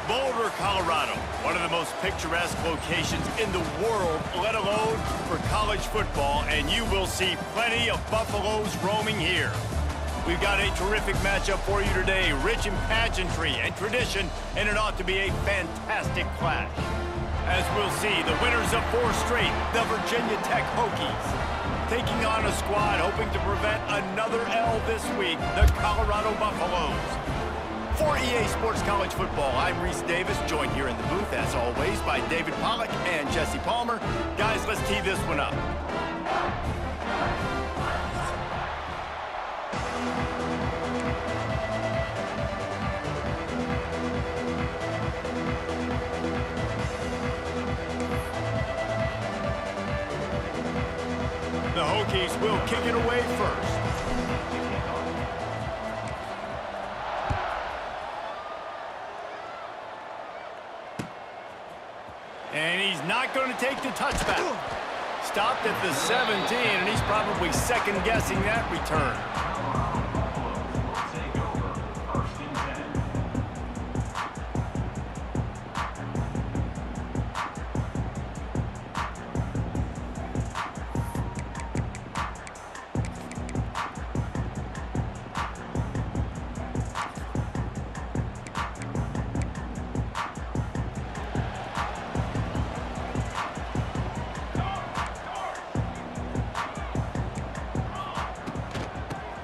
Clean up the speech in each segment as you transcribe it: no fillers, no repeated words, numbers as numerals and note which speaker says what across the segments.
Speaker 1: Boulder, Colorado, one of the most picturesque locations in the world, let alone for college football, and you will see plenty of Buffaloes roaming here. We've got a terrific matchup for you today, rich in pageantry and tradition, and it ought to be a fantastic clash. As we'll see, the winners of 4 straight, the Virginia Tech Hokies, taking on a squad hoping to prevent another L this week, the Colorado Buffaloes. For EA Sports College Football, I'm Reese Davis, joined here in the booth, as always, by David Pollack and Jesse Palmer. Guys, let's tee this one up. The Hokies will kick it away first. And he's not going to take the touchback. Stopped at the 17, and he's probably second-guessing that return.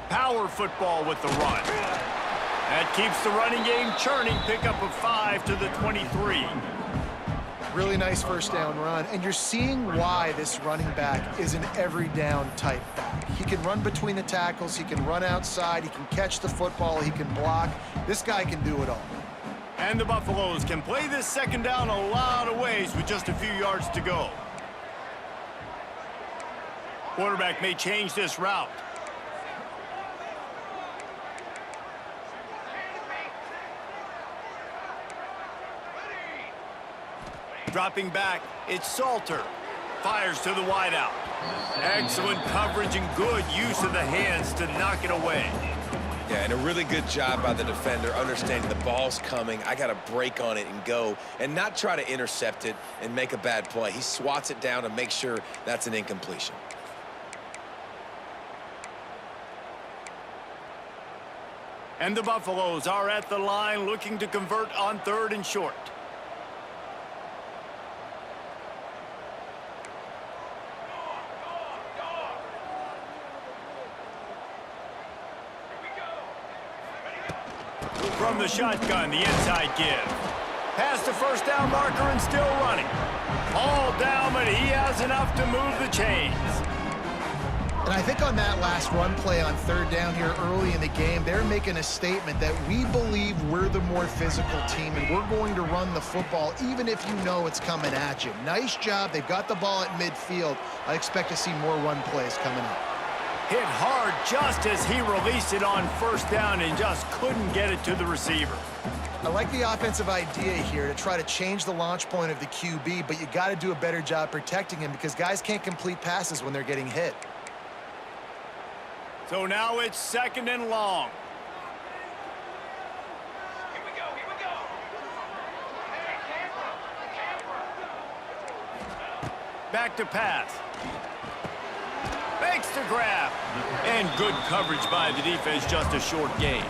Speaker 1: Power football with the run. That keeps the running game churning. Pickup of 5 to the 23.
Speaker 2: Really nice first down run, and you're seeing why this running back is an every down type back. He can run between the tackles, he can run outside, he can catch the football, he can block. This guy can do it all.
Speaker 1: And the Buffaloes can play this second down a lot of ways with just a few yards to go. Quarterback may change this route. Dropping back, it's Salter. Fires to the wideout. Excellent coverage and good use of the hands to knock it away.
Speaker 3: Yeah, and a really good job by the defender, understanding the ball's coming. I got to break on it and go, and not try to intercept it and make a bad play. He swats it down to make sure that's an incompletion.
Speaker 1: And the Buffaloes are at the line looking to convert on 3rd and short. From the shotgun, the inside give. Past the first down marker and still running. All down, but he has enough to move the chains.
Speaker 2: And I think on that last run play on 3rd down here early in the game, they're making a statement that we believe we're the more physical team and we're going to run the football even if you know it's coming at you. Nice job. They've got the ball at midfield. I expect to see more run plays coming up.
Speaker 1: Hit hard just as he released it on 1st down and just couldn't get it to the receiver.
Speaker 2: I like the offensive idea here to try to change the launch point of the QB, but you got to do a better job protecting him because guys can't complete passes when they're getting hit.
Speaker 1: So now it's 2nd and long.
Speaker 4: Here we go, here we go.
Speaker 1: Back to pass. Makes the grab. And good coverage by the defense, just a short gain.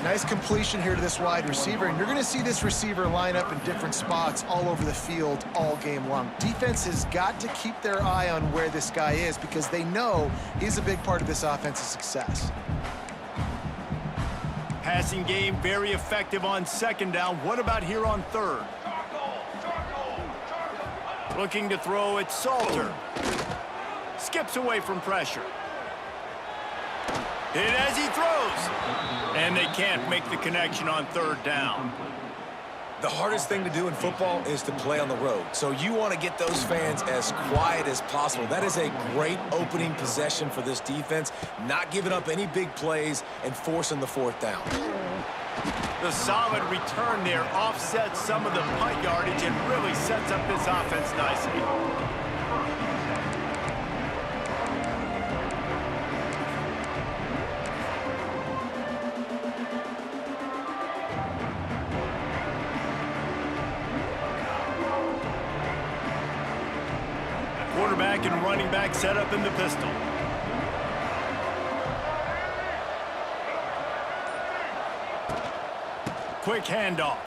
Speaker 2: Nice completion here to this wide receiver, and you're going to see this receiver line up in different spots all over the field all game long. Defense has got to keep their eye on where this guy is because they know he's a big part of this offense's success.
Speaker 1: Passing game very effective on 2nd down. What about here on 3rd? Looking to throw it, Salter. Skips away from pressure. Hit as he throws. And they can't make the connection on 3rd down.
Speaker 3: The hardest thing to do in football is to play on the road. So you want to get those fans as quiet as possible. That is a great opening possession for this defense, not giving up any big plays and forcing the 4th down.
Speaker 1: The solid return there offsets some of the punt yardage and really sets up this offense nicely. quarterback and running back set up in the pistol. Quick handoff.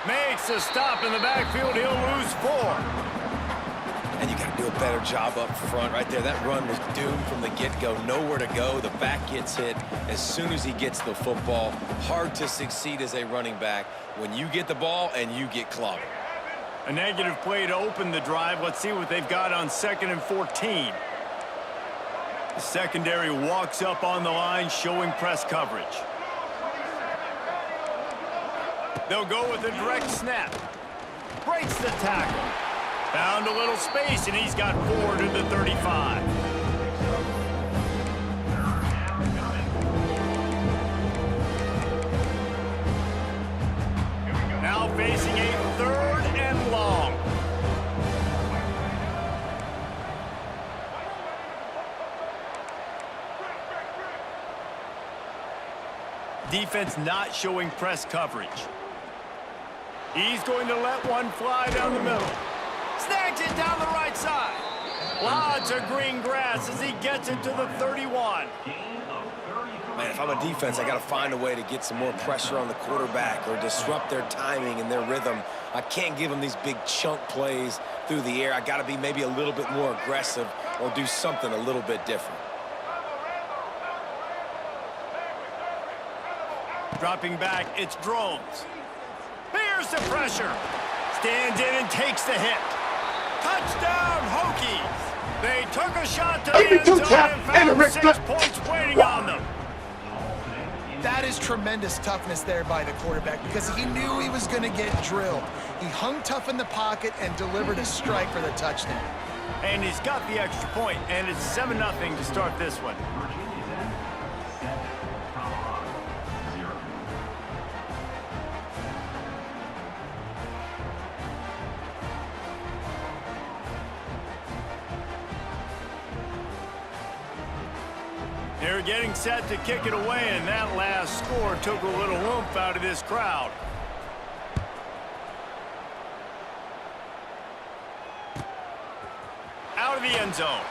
Speaker 1: Makes a stop in the backfield. He'll lose 4.
Speaker 3: And you got to do a better job up front right there. That run was doomed from the get-go. Nowhere to go. The back gets hit as soon as he gets the football. Hard to succeed as a running back when you get the ball and you get clobbered.
Speaker 1: A negative play to open the drive. Let's see what they've got on 2nd and 14. The secondary walks up on the line, showing press coverage. They'll go with a direct snap. Breaks the tackle. Found a little space, and he's got 4 to the 35. Now facing a 3rd and long. Defense not showing press coverage. He's going to let one fly down the middle. Snags it down the right side. Lots of green grass as he gets it to the 31.
Speaker 3: Man, if I'm a defense, I got to find a way to get some more pressure on the quarterback or disrupt their timing and their rhythm. I can't give them these big chunk plays through the air. I got to be maybe a little bit more aggressive or do something a little bit different.
Speaker 1: Dropping back, it's Drones. Here's the pressure. Stands in and takes the hit. Touchdown, Hokies. They took a shot to the end zone and found 6 points waiting on them.
Speaker 2: That is tremendous toughness there by the quarterback because he knew he was going to get drilled. He hung tough in the pocket and delivered a strike for the touchdown.
Speaker 1: And he's got the extra point, and it's 7-0 to start this one. They're getting set to kick it away, and that last score took a little oomph out of this crowd. Out of the end zone.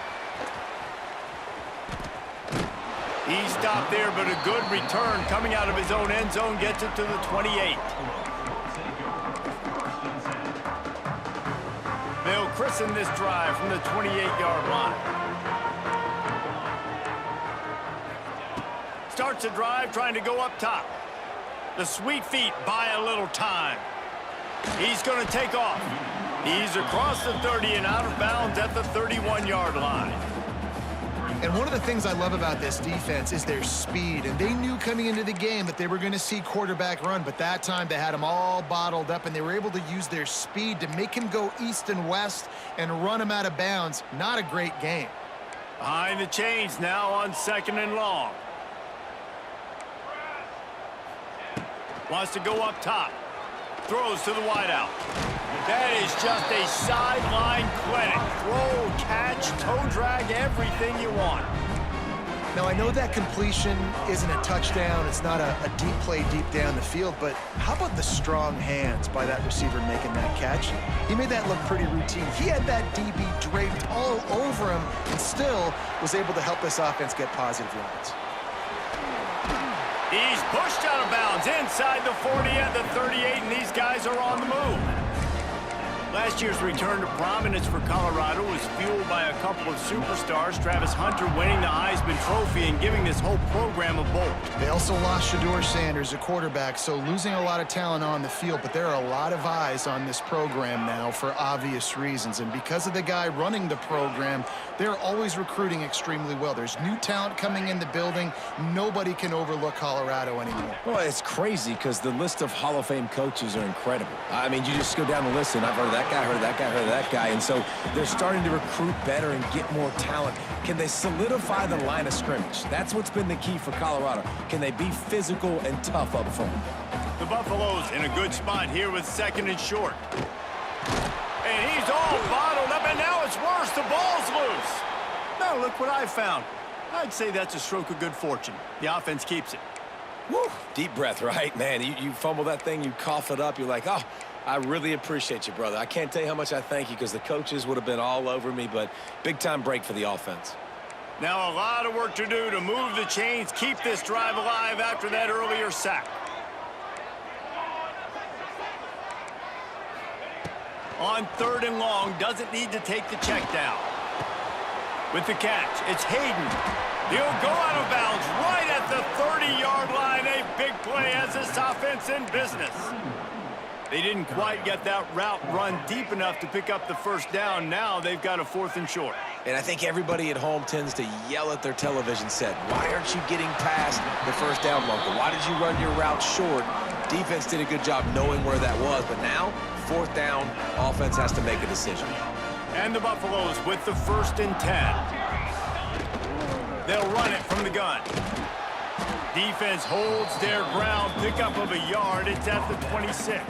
Speaker 1: He stopped there, but a good return coming out of his own end zone gets it to the 28. They'll christen this drive from the 28-yard line. Starts a drive trying to go up top. The sweet feet buy a little time. He's going to take off. He's across the 30 and out of bounds at the 31-yard line.
Speaker 2: And one of the things I love about this defense is their speed. And they knew coming into the game that they were going to see quarterback run, but that time they had him all bottled up, and they were able to use their speed to make him go east and west and run him out of bounds. Not a great game.
Speaker 1: Behind the chains now on 2nd and long. Wants to go up top. Throws to the wideout. That is just a sideline clinic. Throw, catch, toe drag, everything you want.
Speaker 2: Now, I know that completion isn't a touchdown. It's not a deep play deep down the field, but how about the strong hands by that receiver making that catch? He made that look pretty routine. He had that DB draped all over him and still was able to help this offense get positive yards.
Speaker 1: He's pushed out of bounds inside the 40 and the 38, and these guys are on the move. Last year's return to prominence for Colorado was fueled by a couple of superstars, Travis Hunter winning the Heisman Trophy and giving this whole program a bolt.
Speaker 2: They also lost Shedeur Sanders, a quarterback, so losing a lot of talent on the field, but there are a lot of eyes on this program now for obvious reasons. And because of the guy running the program, they're always recruiting extremely well. There's new talent coming in the building. Nobody can overlook Colorado anymore.
Speaker 3: Well, it's crazy because the list of Hall of Fame coaches are incredible. I mean, you just go down the list, and I've heard of that guy, heard of that guy, heard of that guy. And so they're starting to recruit better and get more talent. Can they solidify the line of scrimmage? That's what's been the key for Colorado. Can they be physical and tough up front?
Speaker 1: The Buffaloes in a good spot here with 2nd and short. And he's all bottled up, and now it's worse. The ball's loose. Now look what I found. I'd say that's a stroke of good fortune. The offense keeps it.
Speaker 3: Woo! Deep breath, right? Man, you fumble that thing, you cough it up, you're like, oh, I really appreciate you, brother. I can't tell you how much I thank you because the coaches would have been all over me, but big-time break for the offense.
Speaker 1: Now a lot of work to do to move the chains, keep this drive alive after that earlier sack. On 3rd and long, doesn't need to take the check down. With the catch, it's Hayden. He'll go out of bounds right at the 30-yard line. A big play as this offense in business. They didn't quite get that route run deep enough to pick up the first down. Now they've got a 4th and short.
Speaker 3: And I think everybody at home tends to yell at their television set, why aren't you getting past the first down marker? Why did you run your route short? Defense did a good job knowing where that was, but now, 4th down, offense has to make a decision.
Speaker 1: And the Buffaloes with the 1st and 10. They'll run it from the gun. Defense holds their ground, pickup of a yard. It's at the 26.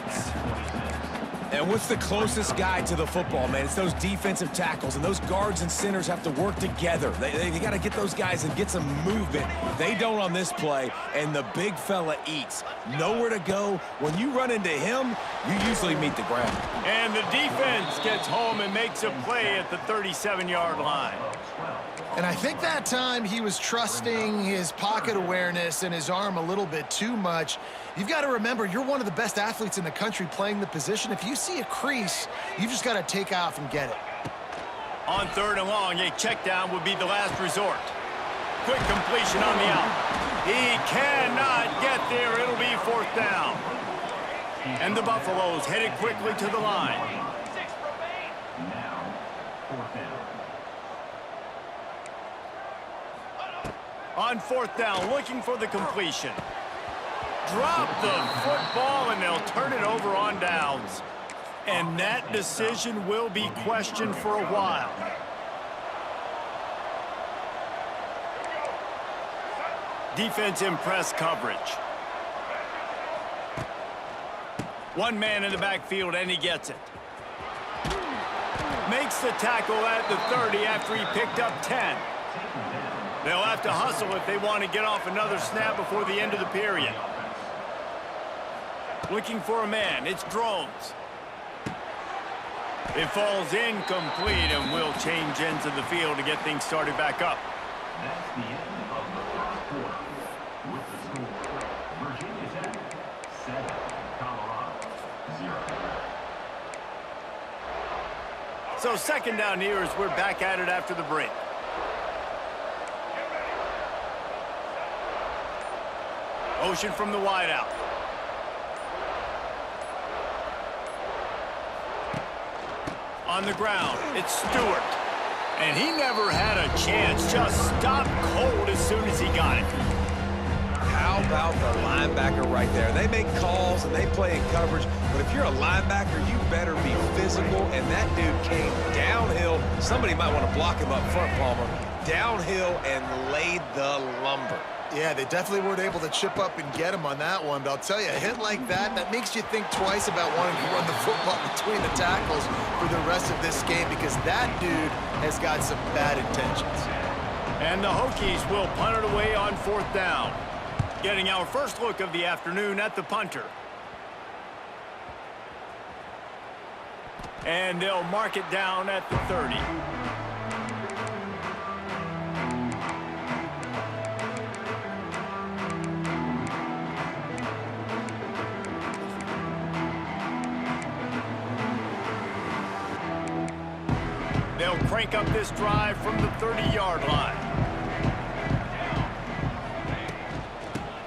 Speaker 3: And what's the closest guy to the football, man? It's those defensive tackles, and those guards and centers have to work together. They got to get those guys and get some movement. They don't on this play, and the big fella eats. Nowhere to go. When you run into him, you usually meet the ground.
Speaker 1: And the defense gets home and makes a play at the 37-yard line.
Speaker 2: And I think that time he was trusting his pocket awareness and his arm a little bit too much. You've got to remember, you're one of the best athletes in the country playing the position. If you see a crease, you've just got to take off and get it.
Speaker 1: On 3rd and long, a check down would be the last resort. Quick completion on the out. He cannot get there. It'll be 4th down. And the Buffaloes headed quickly to the line. On 4th down, looking for the completion. Drop the football, and they'll turn it over on downs. And that decision will be questioned for a while. Defense in press coverage. One man in the backfield, and he gets it. Makes the tackle at the 30 after he picked up 10. They'll have to hustle if they want to get off another snap before the end of the period. Looking for a man. It's Drones. It falls incomplete, and will change ends of the field to get things started back up.
Speaker 5: That's the end of the first quarter. With the score, Virginia Tech 7, Colorado 0.
Speaker 1: So 2nd down here as we're back at it after the break. Motion from the wideout. On the ground, it's Stewart. And he never had a chance. Just stopped cold as soon as he got it.
Speaker 3: How about the linebacker right there? They make calls and they play in coverage, but if you're a linebacker, you better be physical, and that dude came downhill. Somebody might want to block him up front, Palmer. Downhill and laid the lumber.
Speaker 2: Yeah, they definitely weren't able to chip up and get him on that one. But I'll tell you, a hit like that, that makes you think twice about wanting to run the football between the tackles for the rest of this game, because that dude has got some bad intentions.
Speaker 1: And the Hokies will punt it away on 4th down. Getting our first look of the afternoon at the punter. And they'll mark it down at the 30. They'll crank up this drive from the 30-yard line.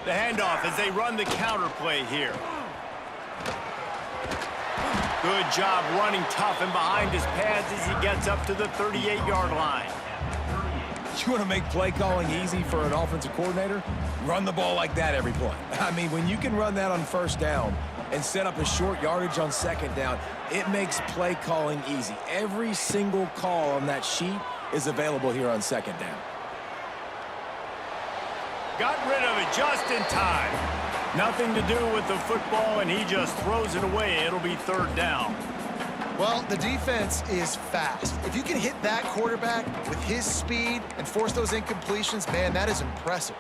Speaker 1: The handoff as they run the counter play here. Good job running tough and behind his pads as he gets up to the 38-yard line.
Speaker 3: You want to make play calling easy for an offensive coordinator? Run the ball like that every play. I mean, when you can run that on 1st down and set up a short yardage on 2nd down, it makes play calling easy. Every single call on that sheet is available here on 2nd down.
Speaker 1: Got rid of it just in time. Nothing to do with the football, and he just throws it away. It'll be 3rd down.
Speaker 2: Well, the defense is fast. If you can hit that quarterback with his speed and force those incompletions, man, that is impressive.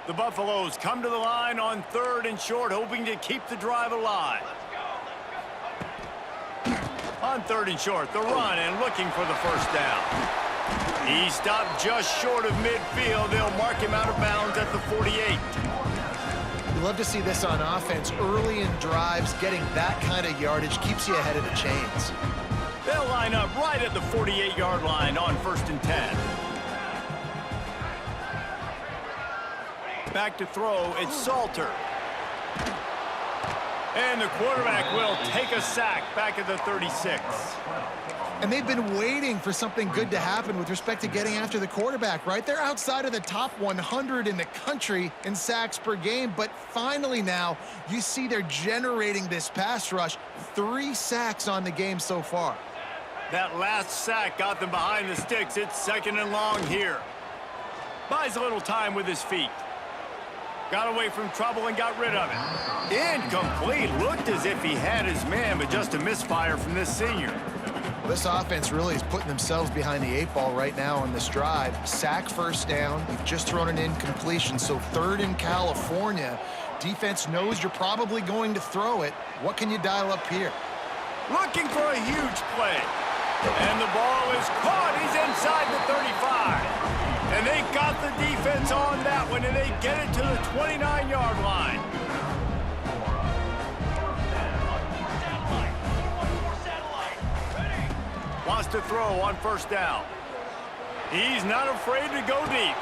Speaker 1: The Buffaloes come to the line on 3rd and short, hoping to keep the drive alive. On 3rd and short, the run and looking for the first down. He stopped just short of midfield. They'll mark him out of bounds at the 48.
Speaker 2: You love to see this on offense. Early in drives, getting that kind of yardage keeps you ahead of the chains.
Speaker 1: They'll line up right at the 48-yard line on 1st and 10. Back to throw, it's Salter. And the quarterback will take a sack back at the 36.
Speaker 2: And they've been waiting for something good to happen with respect to getting after the quarterback, right? They're outside of the top 100 in the country in sacks per game, but finally now you see they're generating this pass rush. 3 sacks on the game so far.
Speaker 1: That last sack got them behind the sticks. It's 2nd and long here. Buys a little time with his feet. Got away from trouble and got rid of it. Incomplete. Looked as if he had his man, but just a misfire from this senior.
Speaker 2: This offense really is putting themselves behind the 8 ball right now on this drive. Sack, first down. You've just thrown an incompletion, so 3rd in California. Defense knows you're probably going to throw it. What can you dial up here?
Speaker 1: Looking for a huge play. And the ball is caught. He's inside the 35. And they got the defense on that one, and they get it to the 29-yard line. Wants to throw on 1st down. He's not afraid to go deep.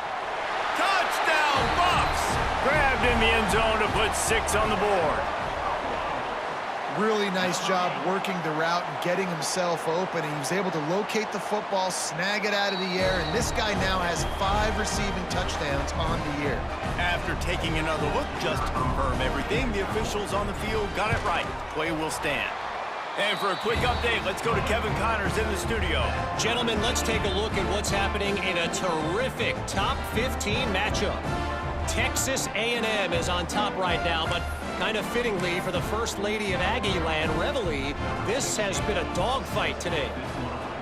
Speaker 1: Touchdown, Buffs! Grabbed in the end zone to put 6 on the board.
Speaker 2: Really nice job working the route and getting himself open. He was able to locate the football, snag it out of the air, and this guy now has 5 receiving touchdowns on the year.
Speaker 1: After taking another look just to confirm everything, the officials on the field got it right. Play will stand. And for a quick update, let's go to Kevin Connors in the studio.
Speaker 6: Gentlemen, let's take a look at what's happening in a terrific top 15 matchup. Texas A&M is on top right now, but kind of fittingly for the First Lady of Aggie Land, Reveille, this has been a dogfight today.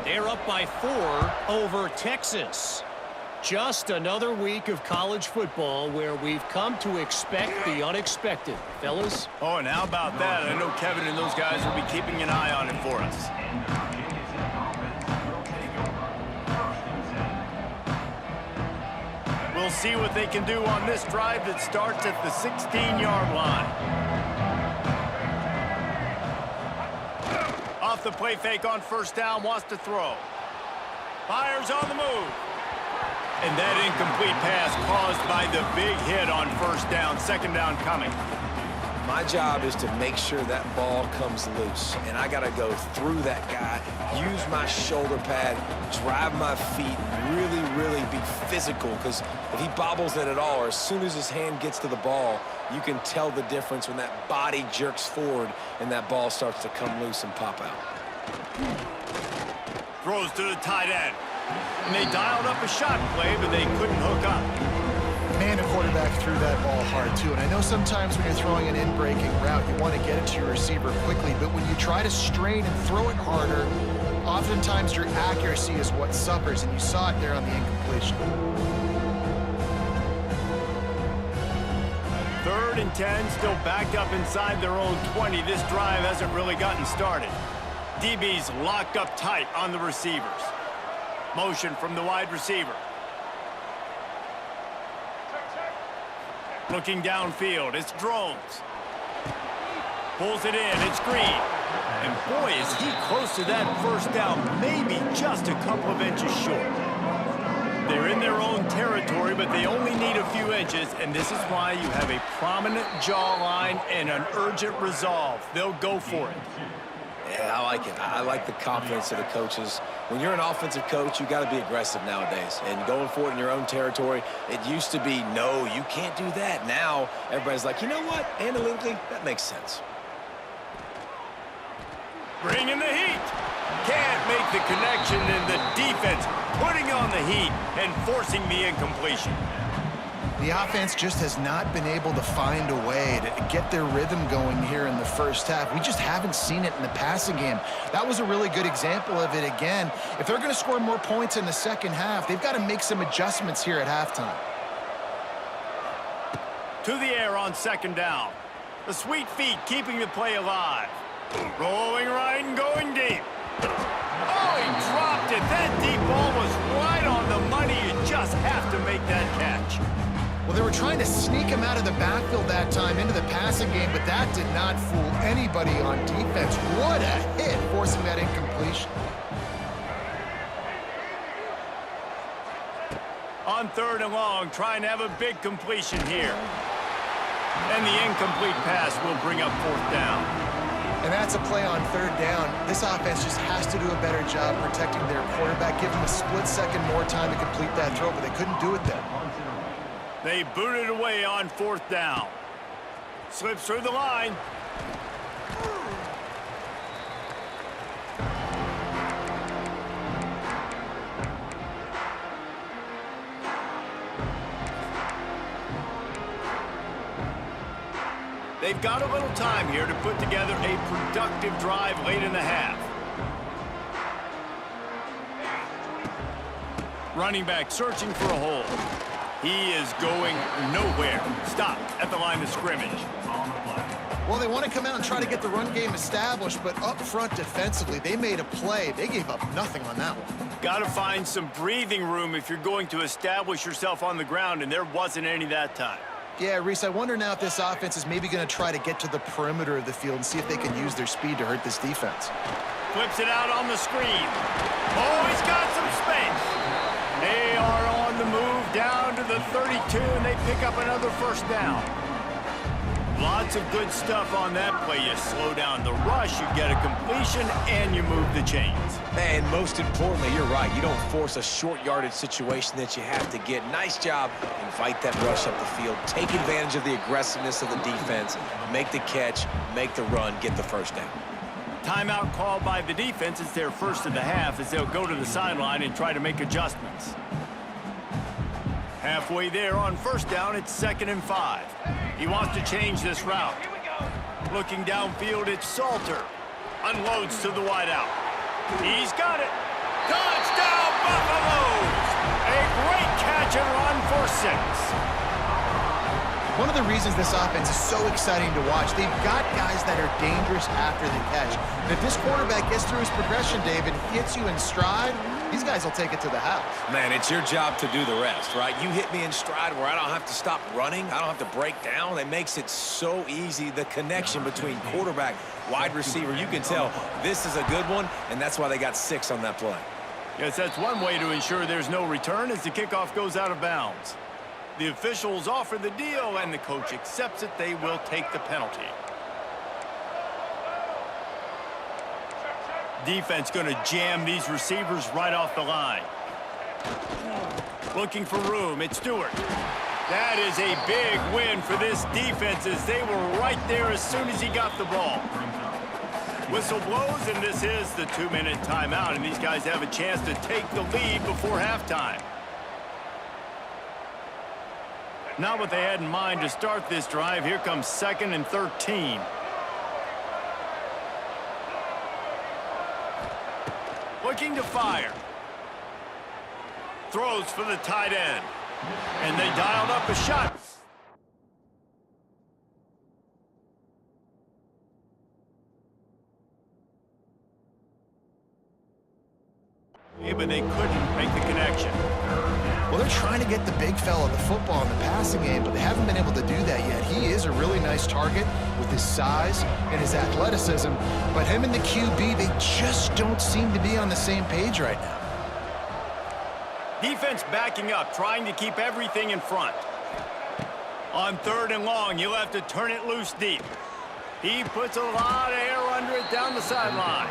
Speaker 6: They're up by 4 over Texas. Just another week of college football where we've come to expect the unexpected. Fellas?
Speaker 1: Oh, and how about that? I know Kevin and those guys will be keeping an eye on it for us. We'll see what they can do on this drive that starts at the 16-yard line. Off the play fake on 1st down, wants to throw. Fires on the move. And that incomplete pass caused by the big hit on 1st down, 2nd down coming.
Speaker 3: My job is to make sure that ball comes loose, and I got to go through that guy, use my shoulder pad, drive my feet, really be physical, because if he bobbles it at all, or as soon as his hand gets to the ball, you can tell the difference when that body jerks forward and that ball starts to come loose and pop out.
Speaker 1: Throws to the tight end. And they dialed up a shot play, but they couldn't hook up.
Speaker 2: Man, the quarterback threw that ball hard, too. And I know sometimes when you're throwing an in-breaking route, you want to get it to your receiver quickly. But when you try to strain and throw it harder, oftentimes your accuracy is what suffers. And you saw it there on the incompletion.
Speaker 1: 3rd and 10, still backed up inside their own 20. This drive hasn't really gotten started. DB's locked up tight on the receivers. Motion from the wide receiver. Looking downfield, it's Drones. Pulls it in, it's Green. And boy, is he close to that 1st down, maybe just a couple of inches short. They're in their own territory, but they only need a few inches, and this is why you have a prominent jawline and an urgent resolve. They'll go for it.
Speaker 3: Yeah, I like it. I like the confidence of the coaches. When you're an offensive coach, you got to be aggressive nowadays. And going for it in your own territory, it used to be, no, you can't do that. Now, everybody's like, you know what? Analytically, that makes sense.
Speaker 1: Bringing the heat. Can't make the connection, and the defense putting on the heat and forcing the incompletion.
Speaker 2: The offense just has not been able to find a way to get their rhythm going here in the first half. We just haven't seen it in the passing game. That was a really good example of it again. If they're going to score more points in the second half, they've got to make some adjustments here at halftime.
Speaker 1: To the air on second down. The sweet feet keeping the play alive. Rolling right and going deep. Oh, he dropped it. That deep ball was right on the money. You just have to make that catch.
Speaker 2: Well, they were trying to sneak him out of the backfield that time into the passing game, but that did not fool anybody on defense. What a hit, forcing that incompletion.
Speaker 1: On third and long, trying to have a big completion here. And the incomplete pass will bring up fourth down.
Speaker 2: And that's a play on third down. This offense just has to do a better job protecting their quarterback, give him a split second more time to complete that throw, but they couldn't do it then.
Speaker 1: They booted away on fourth down. Slips through the line. They've got a little time here to put together a productive drive late in the half. Running back searching for a hole. He is going nowhere. Stop at the line of scrimmage.
Speaker 2: Well, they want to come out and try to get the run game established, but up front defensively, they made a play. They gave up nothing on that one.
Speaker 1: Got to find some breathing room if you're going to establish yourself on the ground, and there wasn't any that time.
Speaker 2: Yeah, Reese, I wonder now if this offense is maybe going to try to get to the perimeter of the field and see if they can use their speed to hurt this defense.
Speaker 1: Flips it out on the screen. Oh, he's got some space. They are on the move down to the 32, and they pick up another first down. Lots of good stuff on that play. You slow down the rush, you get a completion, and you move the chains.
Speaker 3: And most importantly, you're right. You don't force a short yardage situation that you have to get. Nice job. Invite that rush up the field. Take advantage of the aggressiveness of the defense. Make the catch, make the run, get the first down.
Speaker 1: Timeout called by the defense. It's their first of the half as they'll go to the sideline and try to make adjustments. Halfway there on first down, it's 2nd and 5. He wants to change this route. Looking downfield, it's Salter. Unloads to the wideout. He's got it. Touchdown, Buffaloes! A great catch and run for 6.
Speaker 2: One of the reasons this offense is so exciting to watch, they've got guys that are dangerous after the catch. And if this quarterback gets through his progression, David, hits you in stride, these guys will take it to the house.
Speaker 3: Man, it's your job to do the rest, right? You hit me in stride where I don't have to stop running. I don't have to break down. It makes it so easy, the connection between quarterback, wide receiver. You can tell this is a good one, and that's why they got 6 on that play.
Speaker 1: Yes, that's one way to ensure there's no return as the kickoff goes out of bounds. The officials offer the deal, and the coach accepts it. They will take the penalty. Defense going to jam these receivers right off the line. Looking for room. It's Stewart. That is a big win for this defense as they were right there as soon as he got the ball. Whistle blows, and this is the 2-minute timeout, and these guys have a chance to take the lead before halftime. Not what they had in mind to start this drive. Here comes 2nd and 13. Looking to fire. Throws for the tight end. And they dialed up a shot. Yeah, but they couldn't make the connection.
Speaker 2: Well, they're trying to get the big fella the football in the passing game, but they haven't been able to do that yet. He is a really nice target with his size and his athleticism, but him and the QB, they just don't seem to be on the same page right now.
Speaker 1: Defense backing up, trying to keep everything in front. On 3rd and long, you'll have to turn it loose deep. He puts a lot of air under it down the sideline.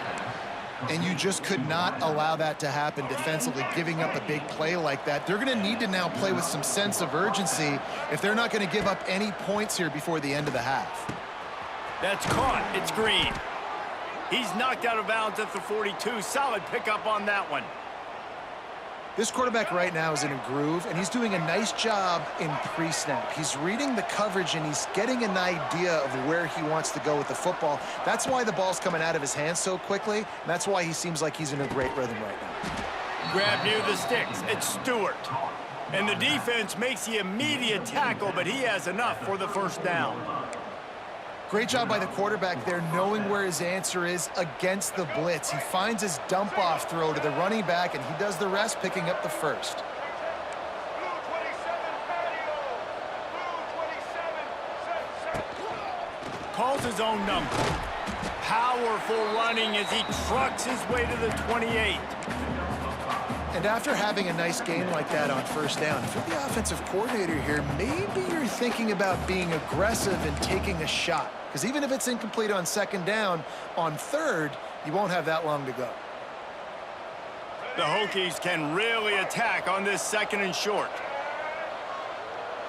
Speaker 2: And you just could not allow that to happen defensively, giving up a big play like that. They're going to need to now play with some sense of urgency if they're not going to give up any points here before the end of the half.
Speaker 1: That's caught. It's Green. He's knocked out of bounds at the 42. Solid pickup on that one.
Speaker 2: This quarterback right now is in a groove, and he's doing a nice job in pre-snap. He's reading the coverage, and he's getting an idea of where he wants to go with the football. That's why the ball's coming out of his hands so quickly, and that's why he seems like he's in a great rhythm right now.
Speaker 1: Grab near the sticks. It's Stewart. And the defense makes the immediate tackle, but he has enough for the first down.
Speaker 2: Great job by the quarterback there, knowing where his answer is against the blitz. He finds his dump-off throw to the running back, and he does the rest, picking up the first.
Speaker 4: Blue 27, patio. Blue 27, set.
Speaker 1: Calls his own number. Powerful running as he trucks his way to the 28.
Speaker 2: And after having a nice game like that on first down, if you're the offensive coordinator here, maybe you're thinking about being aggressive and taking a shot. Because even if it's incomplete on second down, on third, you won't have that long to go.
Speaker 1: The Hokies can really attack on this second and short.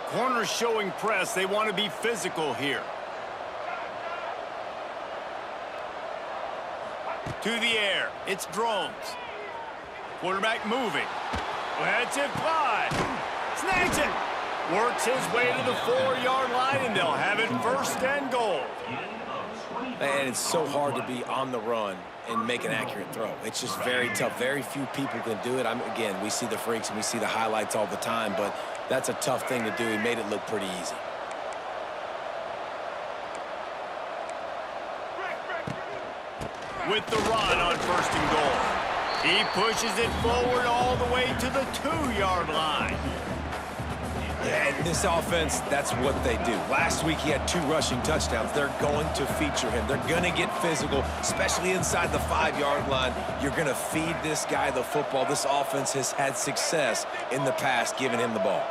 Speaker 1: Corners showing press. They want to be physical here. To the air. It's drones. Quarterback moving. Lets it fly. Snags it. Works his way to the 4-yard line, and they'll have it first and goal.
Speaker 3: And it's so hard to be on the run and make an accurate throw. It's just very tough. Very few people can do it. Again, we see the freaks and we see the highlights all the time, but that's a tough thing to do. He made it look pretty easy.
Speaker 1: With the run on first and goal. He pushes it forward all the way to the 2-yard line.
Speaker 3: Yeah, and this offense, that's what they do. Last week he had 2 rushing touchdowns. They're going to feature him. They're going to get physical, especially inside the 5-yard line. You're going to feed this guy the football. This offense has had success in the past giving him the ball.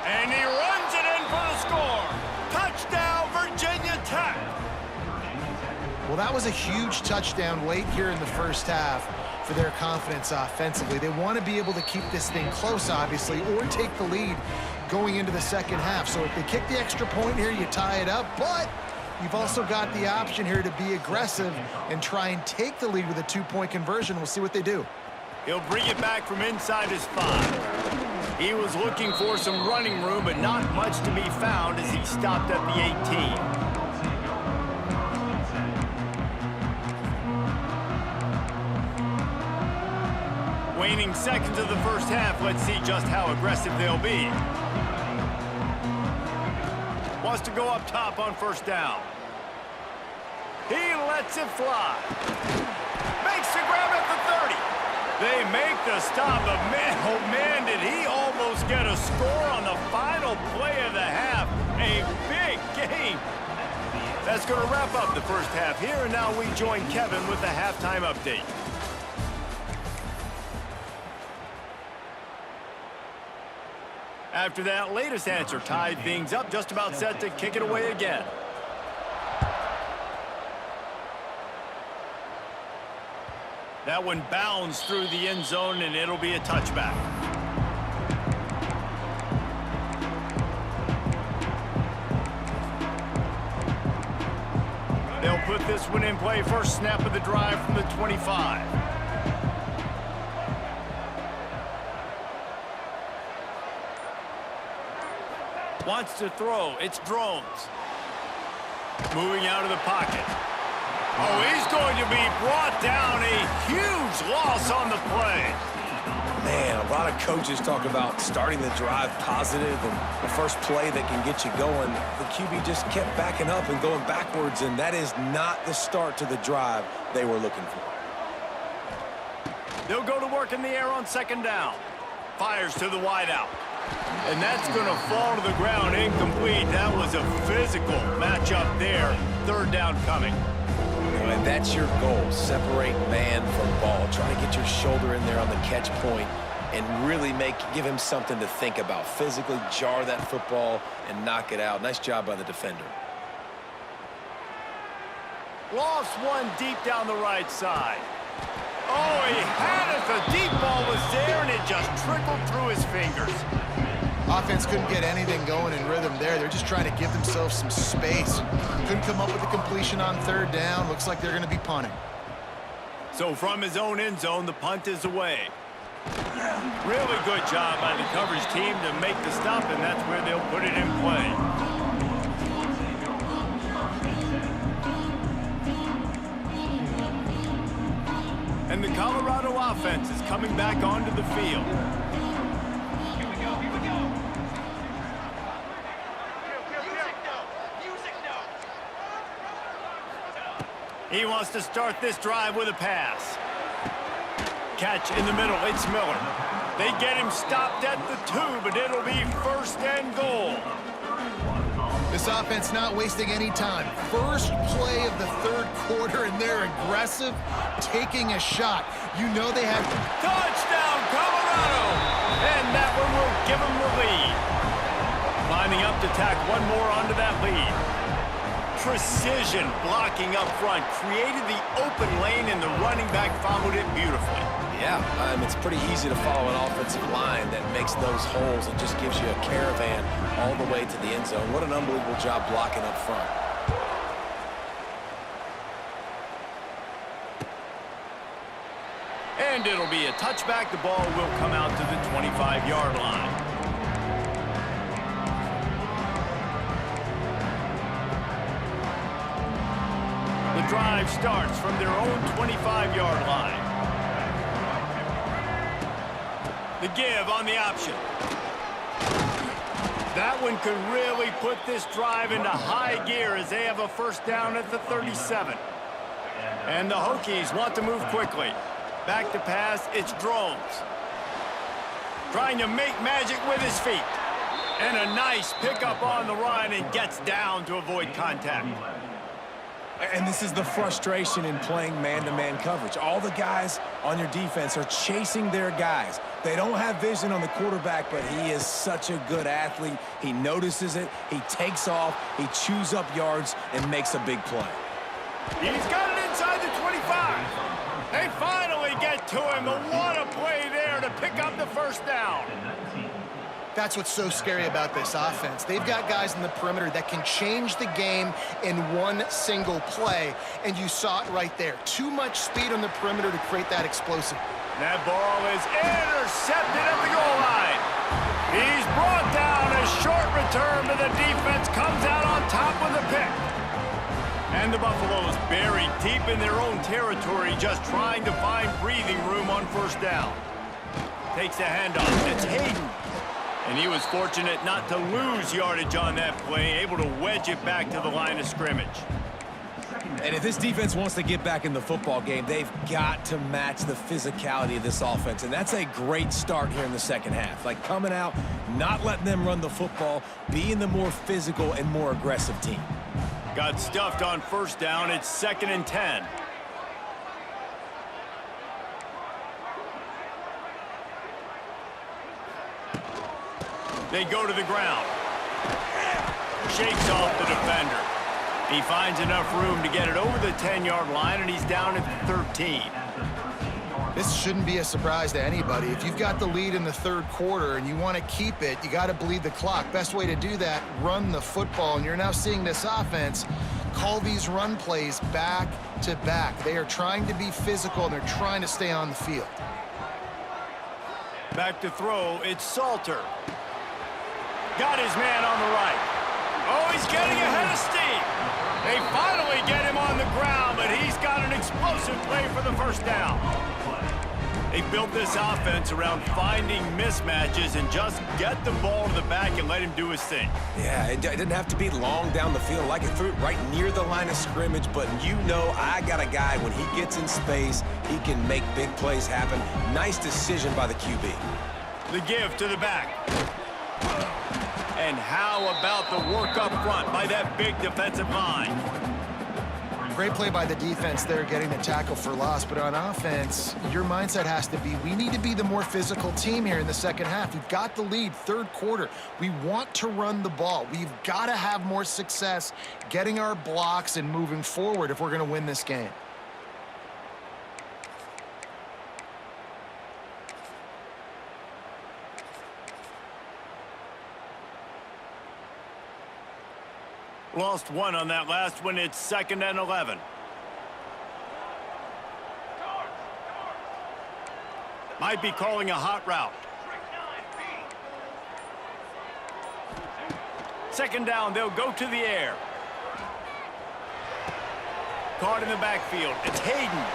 Speaker 1: And he runs it in for the score. Touchdown, Virginia Tech.
Speaker 2: Well, that was a huge touchdown late here in the first half for their confidence offensively. They want to be able to keep this thing close, obviously, or take the lead going into the second half. So if they kick the extra point here, you tie it up, but you've also got the option here to be aggressive and try and take the lead with a 2-point conversion. We'll see what they do.
Speaker 1: He'll bring it back from inside his 5. He was looking for some running room, but not much to be found as he stopped at the 18. Waning seconds of the first half. Let's see just how aggressive they'll be. Wants to go up top on first down. He lets it fly. Makes the grab at the 30. They make the stop, but man, oh man, did he almost get a score on the final play of the half. A big game. That's going to wrap up the first half here, and now we join Kevin with the halftime update. After that latest answer tied things up, just about set to kick it away again. That one bounds through the end zone, and it'll be a touchback. They'll put this one in play. First snap of the drive from the 25. Wants to throw. It's drones. Moving out of the pocket. Oh, he's going to be brought down. A huge loss on the play.
Speaker 3: Man, a lot of coaches talk about starting the drive positive and the first play that can get you going. The QB just kept backing up and going backwards, and that is not the start to the drive they were looking for.
Speaker 1: They'll go to work in the air on second down. Fires to the wideout. And that's going to fall to the ground incomplete. That was a physical matchup there. Third down coming.
Speaker 3: And that's your goal. Separate man from ball. Try to get your shoulder in there on the catch point and really give him something to think about. Physically jar that football and knock it out. Nice job by the defender.
Speaker 1: Lost one deep down the right side. Oh, he had it. The deep ball was there, and it just trickled through his fingers.
Speaker 2: Offense couldn't get anything going in rhythm there. They're just trying to give themselves some space. Couldn't come up with a completion on third down. Looks like they're going to be punting.
Speaker 1: So from his own end zone, the punt is away. Really good job by the coverage team to make the stop, and that's where they'll put it in play. And the Colorado offense is coming back onto the field.
Speaker 4: Here we go. Music now.
Speaker 1: He wants to start this drive with a pass. Catch in the middle, it's Miller. They get him stopped at the 2, but it'll be 1st and goal.
Speaker 2: This offense not wasting any time. First play of the 3rd quarter, and they're aggressive, taking a shot. You know they have...
Speaker 1: Touchdown, Colorado! And that one will give them the lead. Lining up to tack one more onto that lead. Precision blocking up front. Created the open lane, and the running back followed it beautifully.
Speaker 3: Yeah, it's pretty easy to follow an offensive line that makes those holes and just gives you a caravan all the way to the end zone. What an unbelievable job blocking up front.
Speaker 1: And it'll be a touchback. The ball will come out to the 25-yard line. The drive starts from their own 25-yard line. The give on the option. That one could really put this drive into high gear as they have a 1st down at the 37. And the Hokies want to move quickly. Back to pass, it's Drones. Trying to make magic with his feet. And a nice pickup on the run, and gets down to avoid contact.
Speaker 3: And this is the frustration in playing man-to-man coverage. All the guys on your defense are chasing their guys. They don't have vision on the quarterback, but he is such a good athlete. He notices it, he takes off, he chews up yards, and makes a big play.
Speaker 1: He's got it inside the 25. They finally get to him. What a play there to pick up the 1st down.
Speaker 2: That's what's so scary about this offense. They've got guys in the perimeter that can change the game in one single play, and you saw it right there. Too much speed on the perimeter to create that explosive.
Speaker 1: That ball is intercepted at the goal line. He's brought down. A short return, but the defense comes out on top with a pick. And the Buffaloes buried deep in their own territory, just trying to find breathing room on 1st down. Takes the handoff. It's Hayden. And he was fortunate not to lose yardage on that play, able to wedge it back to the line of scrimmage.
Speaker 3: And if this defense wants to get back in the football game, they've got to match the physicality of this offense. And that's a great start here in the 2nd half. Like coming out, not letting them run the football, being the more physical and more aggressive team.
Speaker 1: Got stuffed on 1st down. It's 2nd and 10. They go to the ground. Shakes off the defender. He finds enough room to get it over the 10-yard line, and he's down at the 13.
Speaker 2: This shouldn't be a surprise to anybody. If you've got the lead in the 3rd quarter and you want to keep it, you got to bleed the clock. Best way to do that, run the football. And you're now seeing this offense call these run plays back to back. They are trying to be physical, and they're trying to stay on the field.
Speaker 1: Back to throw, it's Salter. Got his man on the right. Oh, he's getting ahead of steam. They finally get him on the ground, but he's got an explosive play for the 1st down. They built this offense around finding mismatches and just get the ball to the back and let him do his thing.
Speaker 3: Yeah, it didn't have to be long down the field. Like it threw it right near the line of scrimmage, but you know I got a guy, when he gets in space, he can make big plays happen. Nice decision by the QB.
Speaker 1: The give to the back. And how about the work up front by that big defensive line?
Speaker 2: Great play by the defense there, getting the tackle for loss. But on offense, your mindset has to be, we need to be the more physical team here in the 2nd half. We've got the lead, 3rd quarter. We want to run the ball. We've got to have more success getting our blocks and moving forward if we're going to win this game.
Speaker 1: Lost one on that last one. It's 2nd and 11. Might be calling a hot route. 2nd down, they'll go to the air. Caught in the backfield. It's Hayden.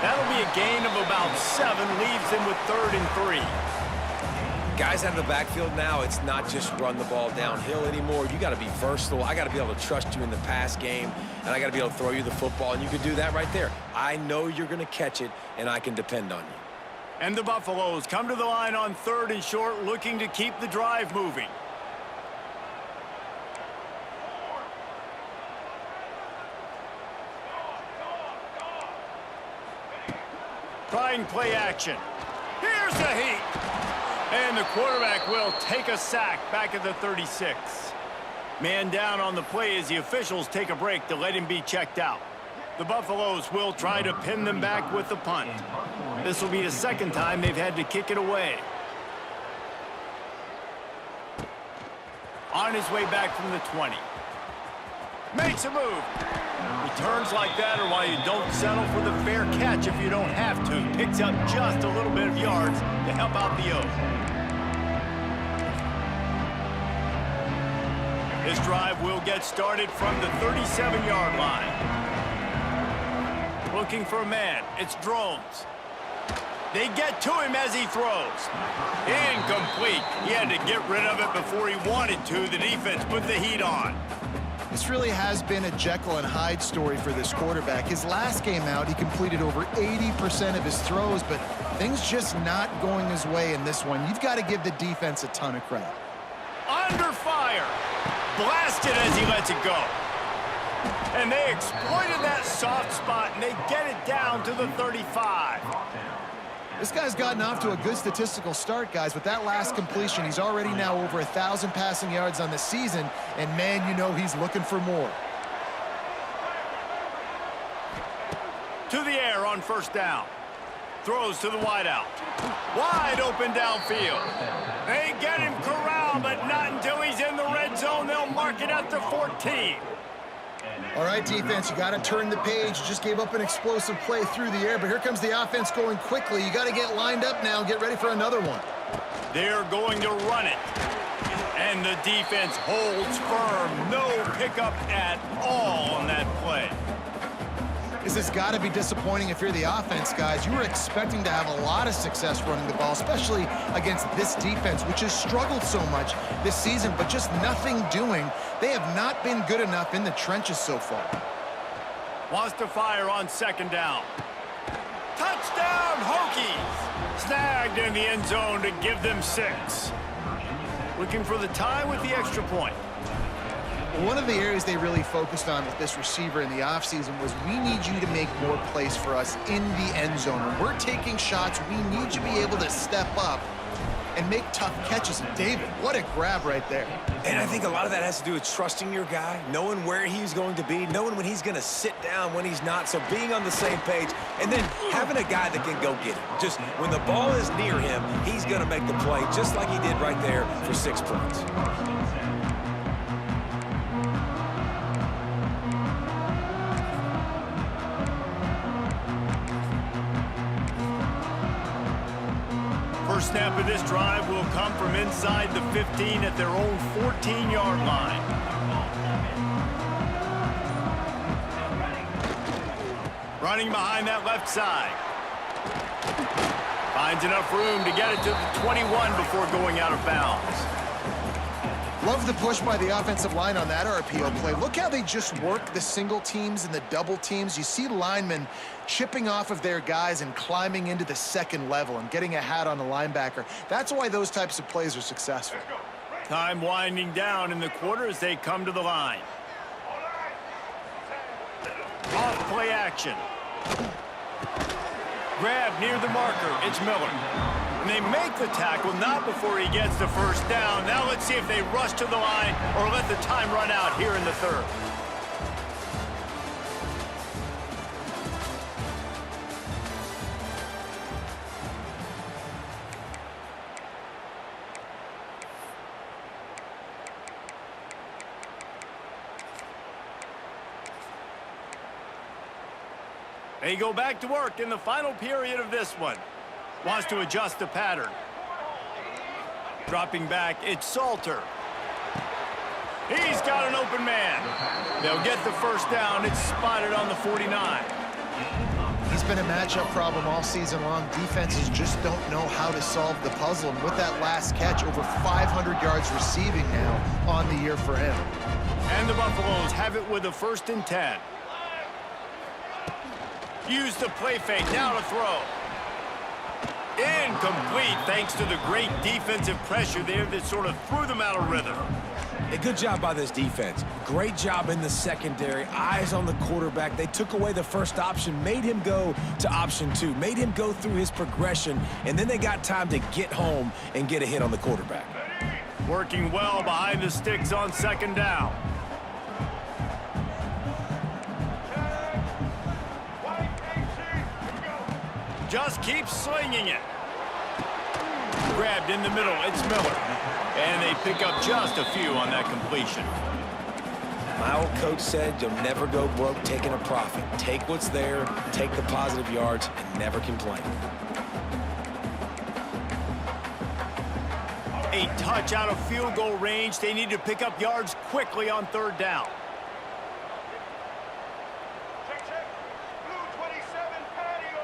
Speaker 1: That'll be a gain of about 7, leaves him with 3rd and 3.
Speaker 3: Guys out of the backfield now, it's not just run the ball downhill anymore. You got to be versatile. I got to be able to trust you in the pass game, and I got to be able to throw you the football, and you can do that right there. I know you're going to catch it, and I can depend on you.
Speaker 1: And the Buffaloes come to the line on 3rd and short, looking to keep the drive moving. Trying play action. Here's the heat. And the quarterback will take a sack back at the 36. Man down on the play as the officials take a break to let him be checked out. The Buffaloes will try to pin them back with the punt. This will be the 2nd time they've had to kick it away. On his way back from the 20. Makes a move. Returns like that are why you don't settle for the fair catch if you don't have to. Picks up just a little bit of yards to help out the O. This drive will get started from the 37-yard line. Looking for a man. It's Drones. They get to him as he throws. Incomplete. He had to get rid of it before he wanted to. The defense put the heat on.
Speaker 2: This really has been a Jekyll and Hyde story for this quarterback. His last game out, he completed over 80% of his throws, but things just not going his way in this one. You've got to give the defense a ton of credit.
Speaker 1: Under fire. Blasted as he lets it go. And they exploited that soft spot, and they get it down to the 35.
Speaker 2: This guy's gotten off to a good statistical start, guys. With that last completion, he's already now over 1,000 passing yards on the season, and man, you know he's looking for more.
Speaker 1: To the air on 1st down. Throws to the wideout. Wide open downfield. They get him corralled, but not until he's in the red zone. They'll mark it at the 14.
Speaker 2: All right, defense, you got to turn the page. You just gave up an explosive play through the air, but here comes the offense going quickly. You got to get lined up now and get ready for another one.
Speaker 1: They're going to run it. And the defense holds firm. No pickup at all on that play.
Speaker 2: This has got to be disappointing if you're the offense, guys. You were expecting to have a lot of success running the ball, especially against this defense, which has struggled so much this season, but just nothing doing. They have not been good enough in the trenches so far.
Speaker 1: Wants to fire on 2nd down. Touchdown, Hokies! Snagged in the end zone to give them 6. Looking for the tie with the extra point.
Speaker 2: One of the areas they really focused on with this receiver in the offseason was we need you to make more plays for us in the end zone. When we're taking shots, we need you to be able to step up and make tough catches. And David, what a grab right there.
Speaker 3: And I think a lot of that has to do with trusting your guy, knowing where he's going to be, knowing when he's going to sit down, when he's not. So being on the same page, and then having a guy that can go get it. Just when the ball is near him, he's going to make the play, just like he did right there for 6 points.
Speaker 1: First snap of this drive will come from inside the 15 at their own 14-yard line. Running behind that left side. Finds enough room to get it to the 21 before going out of bounds.
Speaker 2: Love the push by the offensive line on that RPO play. Look how they just work the single teams and the double teams. You see linemen chipping off of their guys and climbing into the 2nd level and getting a hat on the linebacker. That's why those types of plays are successful.
Speaker 1: Time winding down in the quarter as they come to the line. Off play action. Grab near the marker. It's Miller. And they make the tackle, not before he gets the 1st down. Now let's see if they rush to the line or let the time run out here in the 3rd. They go back to work in the final period of this one. Wants to adjust the pattern. Dropping back, it's Salter. He's got an open man. They'll get the 1st down. It's spotted on the 49.
Speaker 2: He's been a matchup problem all season long. Defenses just don't know how to solve the puzzle. And with that last catch, over 500 yards receiving now on the year for him.
Speaker 1: And the Buffaloes have it with a 1st and 10. Use the play fake, now to throw. Incomplete thanks to the great defensive pressure there that sort of threw them out of rhythm.
Speaker 3: A good job by this defense. Great job in the secondary. Eyes on the quarterback. They took away the first option, made him go to option 2, made him go through his progression, and then they got time to get home and get a hit on the quarterback.
Speaker 1: Working well behind the sticks on 2nd down. Just keep slinging it. Grabbed in the middle, it's Miller. And they pick up just a few on that completion.
Speaker 3: My old coach said you'll never go broke taking a profit. Take what's there, take the positive yards, and never complain.
Speaker 1: A touch out of field goal range. They need to pick up yards quickly on 3rd down.
Speaker 4: Check. Blue 27 patio.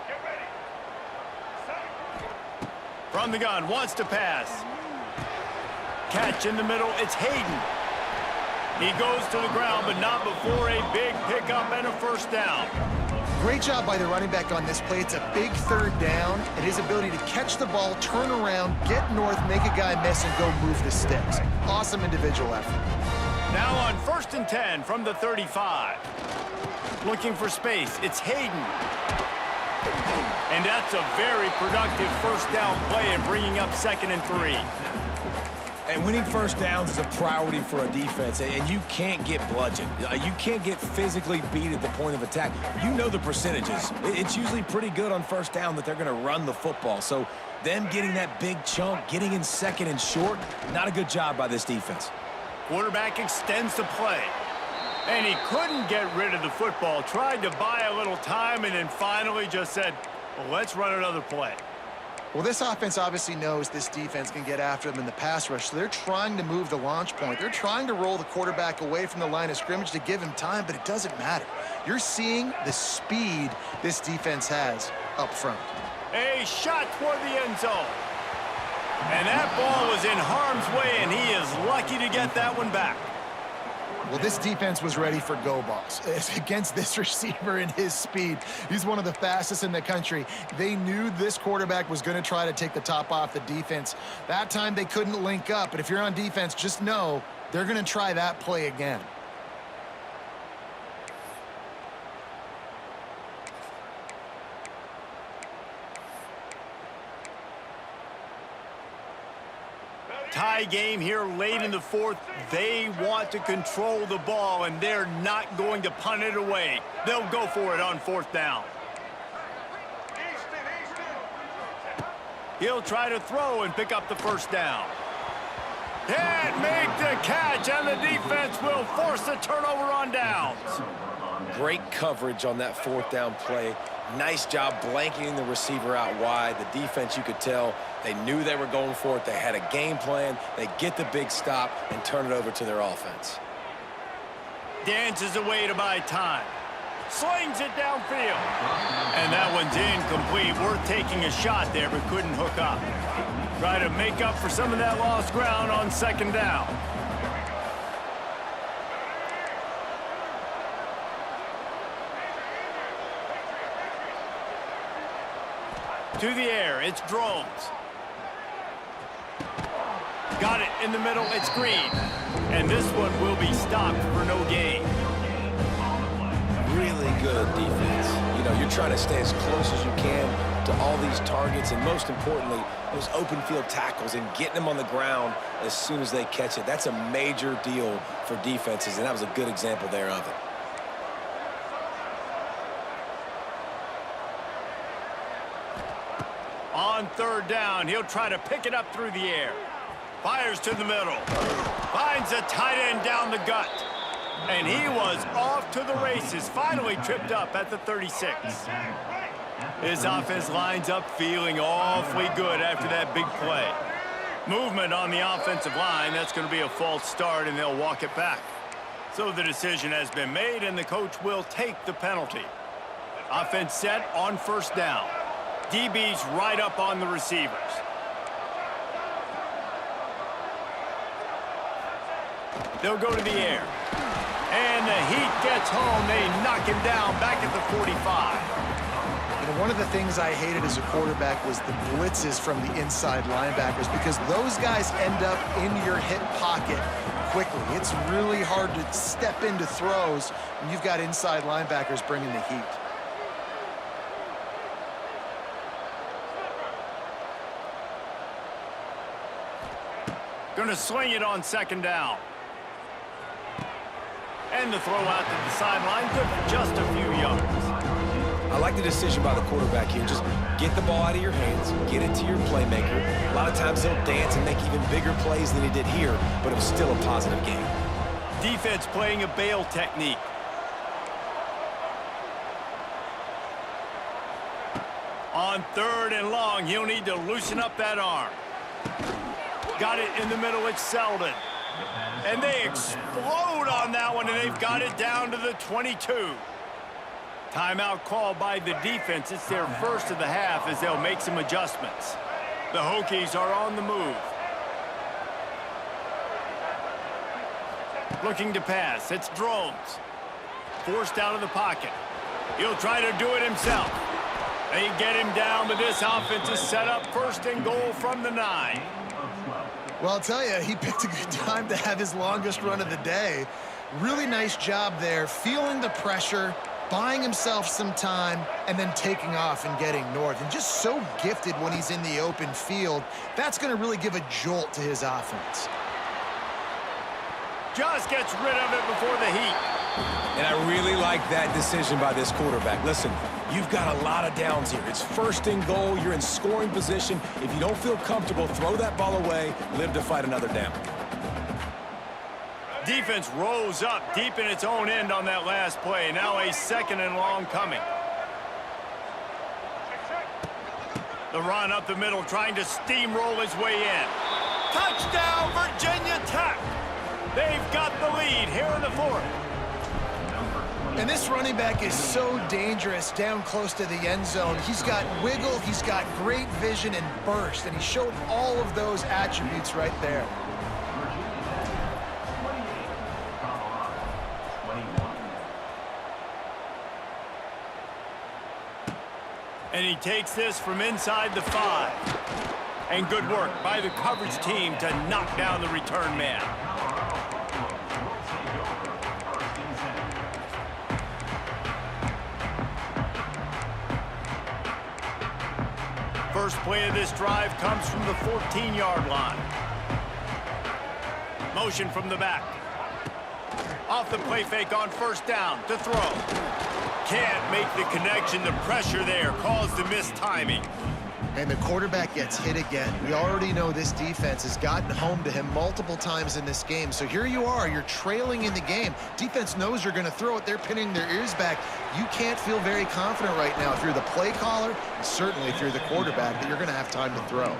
Speaker 4: Get ready. Set.
Speaker 1: From the gun, wants to pass. Catch in the middle, it's Hayden. He goes to the ground, but not before a big pickup and a 1st down.
Speaker 2: Great job by the running back on this play. It's a big 3rd down, and his ability to catch the ball, turn around, get north, make a guy miss, and go move the sticks. Awesome individual effort.
Speaker 1: Now on 1st and 10 from the 35. Looking for space, it's Hayden. And that's a very productive 1st down play and bringing up 2nd and 3.
Speaker 3: And winning 1st downs is a priority for a defense, and you can't get bludgeoned. You can't get physically beat at the point of attack. You know the percentages. It's usually pretty good on 1st down that they're going to run the football. So them getting that big chunk, getting in 2nd and short, not a good job by this defense.
Speaker 1: Quarterback extends the play. And he couldn't get rid of the football. Tried to buy a little time and then finally just said, well, let's run another play.
Speaker 2: Well, this offense obviously knows this defense can get after them in the pass rush, so they're trying to move the launch point. They're trying to roll the quarterback away from the line of scrimmage to give him time, but it doesn't matter. You're seeing the speed this defense has up front.
Speaker 1: A shot toward the end zone. And that ball was in harm's way, and he is lucky to get that one back.
Speaker 2: Well, this defense was ready for go balls. Against this receiver and his speed, he's one of the fastest in the country. They knew this quarterback was going to try to take the top off the defense. That time they couldn't link up, but if you're on defense, just know they're going to try that play again.
Speaker 1: Tie game here late in the 4th. They want to control the ball, and they're not going to punt it away. They'll go for it on 4th down. He'll try to throw and pick up the 1st down. Can't make the catch, and the defense will force the turnover on downs.
Speaker 3: Great coverage on that 4th down play. Nice job blanketing the receiver out wide. The defense, you could tell, they knew they were going for it. They had a game plan. They get the big stop and turn it over to their offense.
Speaker 1: Dances away to buy time. Slings it downfield. And that one's incomplete. Worth taking a shot there, but couldn't hook up. Try to make up for some of that lost ground on 2nd down. To the air, it's Drones. Got it in the middle, it's Green. And this one will be stopped for no gain.
Speaker 3: Really good defense. You know, you're trying to stay as close as you can to all these targets, and most importantly, those open field tackles and getting them on the ground as soon as they catch it. That's a major deal for defenses, and that was a good example there of it.
Speaker 1: On 3rd down, he'll try to pick it up through the air. Fires to the middle. Finds a tight end down the gut. And he was off to the races, finally tripped up at the 36. His offense lines up feeling awfully good after that big play. Movement on the offensive line, that's going to be a false start, and they'll walk it back. So the decision has been made, and the coach will take the penalty. Offense set on first down. DB's right up on the receivers. They'll go to the air. And the Heat gets home. They knock him down back at the 45.
Speaker 2: You know, one of the things I hated as a quarterback was the blitzes from the inside linebackers because those guys end up in your hip pocket quickly. It's really hard to step into throws when you've got inside linebackers bringing the heat.
Speaker 1: Gonna swing it on second down. And the throw out to the sideline, good for just a few yards.
Speaker 3: I like the decision by the quarterback here. Just get the ball out of your hands, get it to your playmaker. A lot of times he'll dance and make even bigger plays than he did here, but it was still a positive game.
Speaker 1: Defense playing a bail technique. On third and long, he'll need to loosen up that arm. Got it in the middle, it's Selden. And they explode on that one, and they've got it down to the 22. Timeout called by the defense. It's their first of the half as they'll make some adjustments. The Hokies are on the move. Looking to pass. It's Drones. Forced out of the pocket. He'll try to do it himself. They get him down, but this offense is set up first and goal from the 9.
Speaker 2: Well, I'll tell you, he picked a good time to have his longest run of the day. Really nice job there, feeling the pressure, buying himself some time, and then taking off and getting north. And just so gifted when he's in the open field. That's going to really give a jolt to his offense.
Speaker 1: Just gets rid of it before the Heat.
Speaker 3: And I really like that decision by this quarterback. Listen, you've got a lot of downs here. It's first and goal. You're in scoring position. If you don't feel comfortable, throw that ball away. Live to fight another down.
Speaker 1: Defense rose up deep in its own end on that last play. Now a second and long coming. The run up the middle, trying to steamroll his way in. Touchdown, Virginia Tech! They've got the lead here in the fourth.
Speaker 2: And this running back is so dangerous down close to the end zone. He's got wiggle, he's got great vision and burst, and he showed all of those attributes right there.
Speaker 1: And he takes this from inside the 5. And good work by the coverage team to knock down the return man. First play of this drive comes from the 14-yard line. Motion from the back. Off the play fake on first down to throw. Can't make the connection. The pressure there caused the missed timing.
Speaker 2: And the quarterback gets hit again. We already know this defense has gotten home to him multiple times in this game. So here you are, you're trailing in the game. Defense knows you're going to throw it. They're pinning their ears back. You can't feel very confident right now if you're the play caller, and certainly if you're the quarterback, that you're going to have time to throw.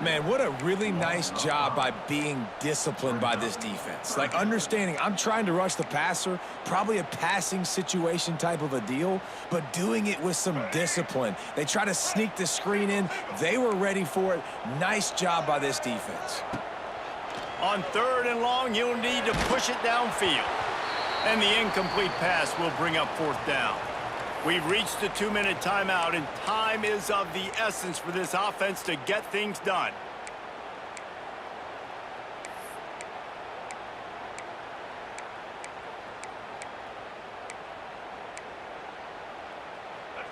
Speaker 3: Man, what a really nice job by being disciplined by this defense. Like understanding I'm trying to rush the passer, probably a passing situation type of a deal, but doing it with some discipline. They try to sneak the screen in. They were ready for it. Nice job by this defense.
Speaker 1: On third and long, you'll need to push it downfield. And the incomplete pass will bring up fourth down. We've reached the 2-minute timeout, and time is of the essence for this offense to get things done.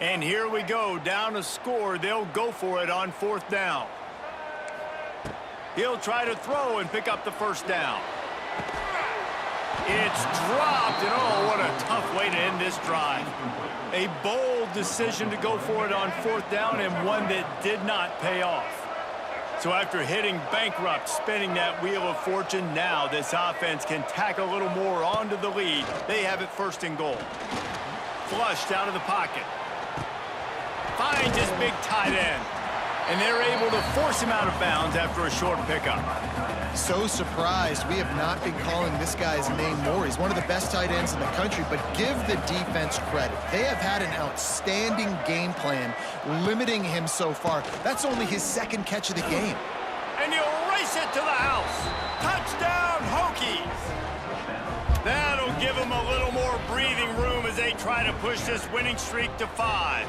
Speaker 1: And here we go, down a score. They'll go for it on fourth down. He'll try to throw and pick up the first down. It's dropped, and oh, what a tough way to end this drive. A bold decision to go for it on fourth down, and one that did not pay off. So after hitting bankrupt, spinning that wheel of fortune, now this offense can tack a little more onto the lead. They have it first and goal. Flushed out of the pocket. Finds his big tight end. And they're able to force him out of bounds after a short pickup.
Speaker 2: So surprised we have not been calling this guy's name more. He's one of the best tight ends in the country, but give the defense credit. They have had an outstanding game plan limiting him so far. That's only his second catch of the game.
Speaker 1: And he'll race it to the house. Touchdown, Hokies. That'll give them a little more breathing room as they try to push this winning streak to 5.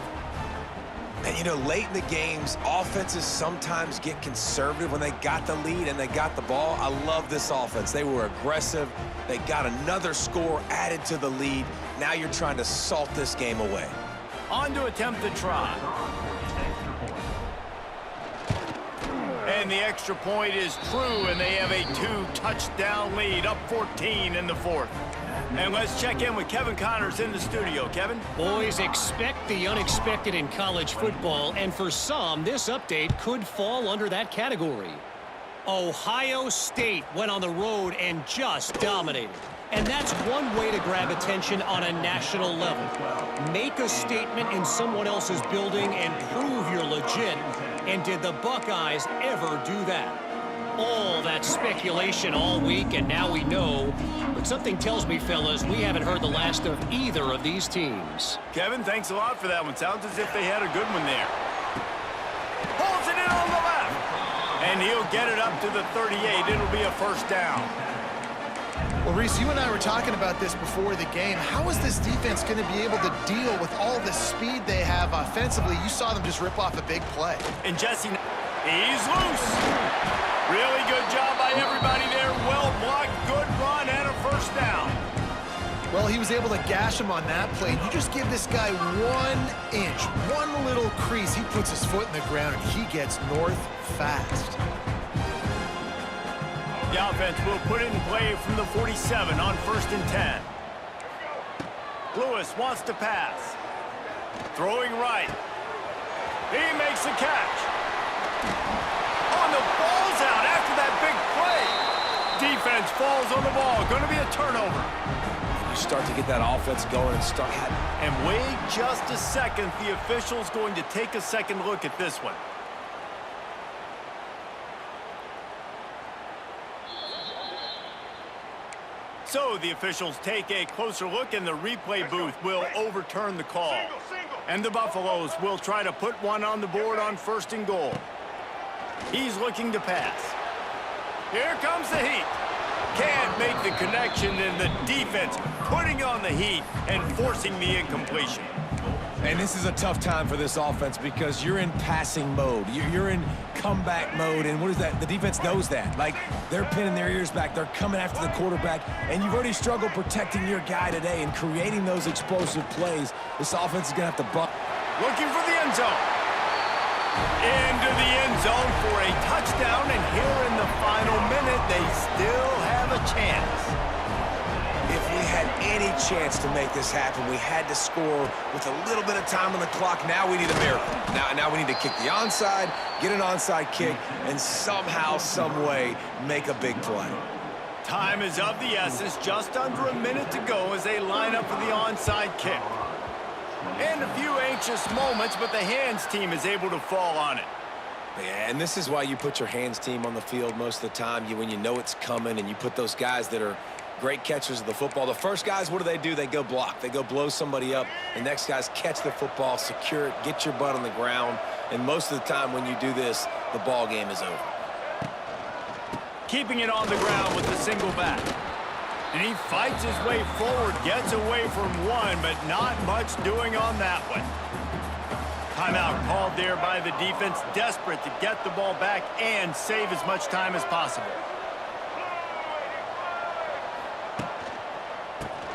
Speaker 3: And, you know, late in the games, offenses sometimes get conservative when they got the lead and they got the ball. I love this offense. They were aggressive. They got another score added to the lead. Now you're trying to salt this game away.
Speaker 1: On to attempt the try. And the extra point is true, and they have a 2-touchdown lead, up 14 in the 4th. And let's check in with Kevin Connors in the studio. Kevin?
Speaker 6: Boys, expect the unexpected in college football, and for some, this update could fall under that category. Ohio State went on the road and just dominated. And that's one way to grab attention on a national level. Make a statement in someone else's building and prove you're legit. And did the Buckeyes ever do that? All that speculation all week, and now we know. But something tells me, fellas, we haven't heard the last of either of these teams.
Speaker 1: Kevin, thanks a lot for that one. Sounds as if they had a good one there. Pulls it in on the left. And he'll get it up to the 38. It'll be a first down.
Speaker 2: Well, Reese, you and I were talking about this before the game. How is this defense going to be able to deal with all the speed they have offensively? You saw them just rip off a big play.
Speaker 1: And Jesse, he's loose. Really good job by everybody there. Well blocked, good run, and a first down.
Speaker 2: Well, he was able to gash him on that play. You just give this guy 1 inch, one little crease. He puts his foot in the ground, and he gets north fast.
Speaker 1: The offense will put it in play from the 47 on 1st and 10. Lewis wants to pass. Throwing right. He makes the catch. Oh, and the ball's out after that big play. Defense falls on the ball. Going to be a turnover.
Speaker 3: You start to get that offense going and start having...
Speaker 1: And wait just a second. The official's going to take a second look at this one. So the officials take a closer look, and the replay booth will overturn the call. And the Buffaloes will try to put one on the board on 1st and goal. He's looking to pass. Here comes the heat. Can't make the connection, and the defense putting on the heat and forcing the incompletion.
Speaker 3: And this is a tough time for this offense because you're in passing mode. You're in comeback mode, and what is that? The defense knows that. Like, they're pinning their ears back. They're coming after the quarterback, and you've already struggled protecting your guy today and creating those explosive plays. This offense is going to have to buck.
Speaker 1: Looking for the end zone. Into the end zone for a touchdown, and here in the final minute, they still have a chance.
Speaker 3: If we had any chance to make this happen, we had to score with a little bit of time on the clock. Now we need a miracle. Now we need to kick the onside, get an onside kick, and somehow, some way, make a big play.
Speaker 1: Time is of the essence. Just under a minute to go as they line up for the onside kick. And a few anxious moments, but the hands team is able to fall on it.
Speaker 3: Yeah, and this is why you put your hands team on the field most of the time. When you know it's coming, and you put those guys that are great catchers of the football. The first guys, what do? They go block. They go blow somebody up. The next guys catch the football, secure it, get your butt on the ground. And most of the time when you do this, the ball game is over.
Speaker 1: Keeping it on the ground with the single back. And he fights his way forward, gets away from one, but not much doing on that one. Timeout called there by the defense, desperate to get the ball back and save as much time as possible.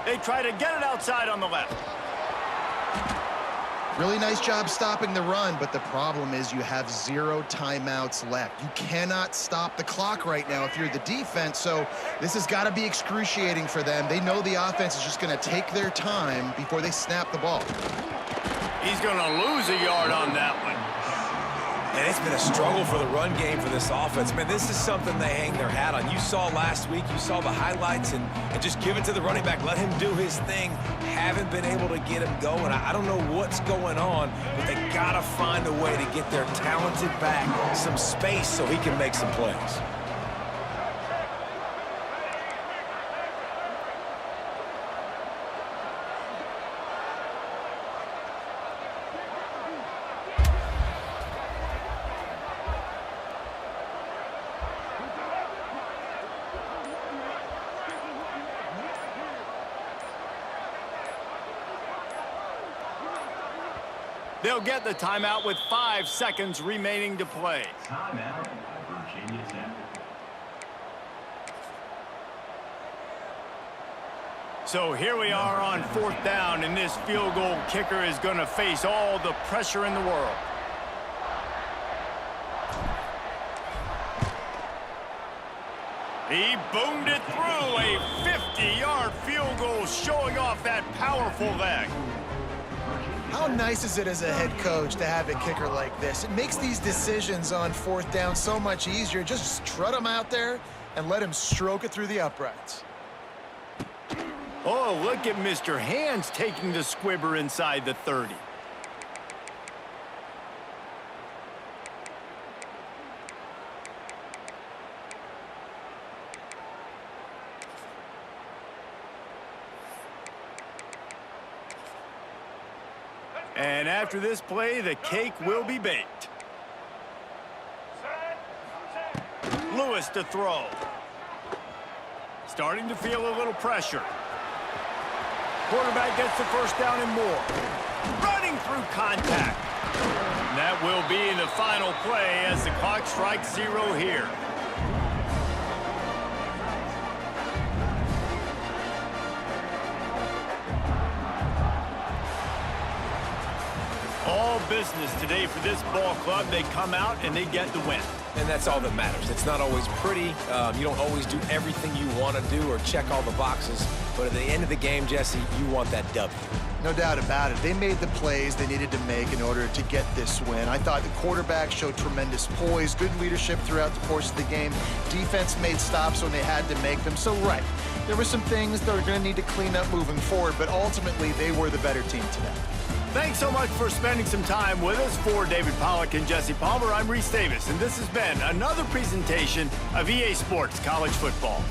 Speaker 1: They try to get it outside on the left.
Speaker 2: Really nice job stopping the run, but the problem is you have 0 timeouts left. You cannot stop the clock right now if you're the defense, so this has got to be excruciating for them. They know the offense is just going to take their time before they snap the ball.
Speaker 1: He's going to lose a yard on that one.
Speaker 3: And it's been a struggle for the run game for this offense. Man, this is something they hang their hat on. You saw last week, you saw the highlights, and just give it to the running back. Let him do his thing. Haven't been able to get him going. I don't know what's going on, but they got to find a way to get their talented back some space so he can make some plays.
Speaker 1: They'll get the timeout with 5 seconds remaining to play.
Speaker 5: Timeout, Virginia Tech.
Speaker 1: So here we are on 4th down, and this field goal kicker is going to face all the pressure in the world. He boomed it through. A 50-yard field goal showing off that powerful leg.
Speaker 2: How nice is it as a head coach to have a kicker like this? It makes these decisions on 4th down so much easier. Just trot him out there and let him stroke it through the uprights.
Speaker 1: Oh, look at Mr. Hands taking the squibber inside the 30. And after this play, the cake will be baked. Lewis to throw. Starting to feel a little pressure. Quarterback gets the first down and more. Running through contact. And that will be the final play as the clock strikes 0 here. All business today for this ball club. They come out and they get the win.
Speaker 3: And that's all that matters. It's not always pretty. You don't always do everything you want to do or check all the boxes. But at the end of the game, Jesse, you want that W.
Speaker 2: No doubt about it. They made the plays they needed to make in order to get this win. I thought the quarterback showed tremendous poise, good leadership throughout the course of the game. Defense made stops when they had to make them. So, right, there were some things that are going to need to clean up moving forward, but ultimately they were the better team today.
Speaker 1: Thanks so much for spending some time with us. For David Pollack and Jesse Palmer, I'm Reese Davis, and this has been another presentation of EA Sports College Football.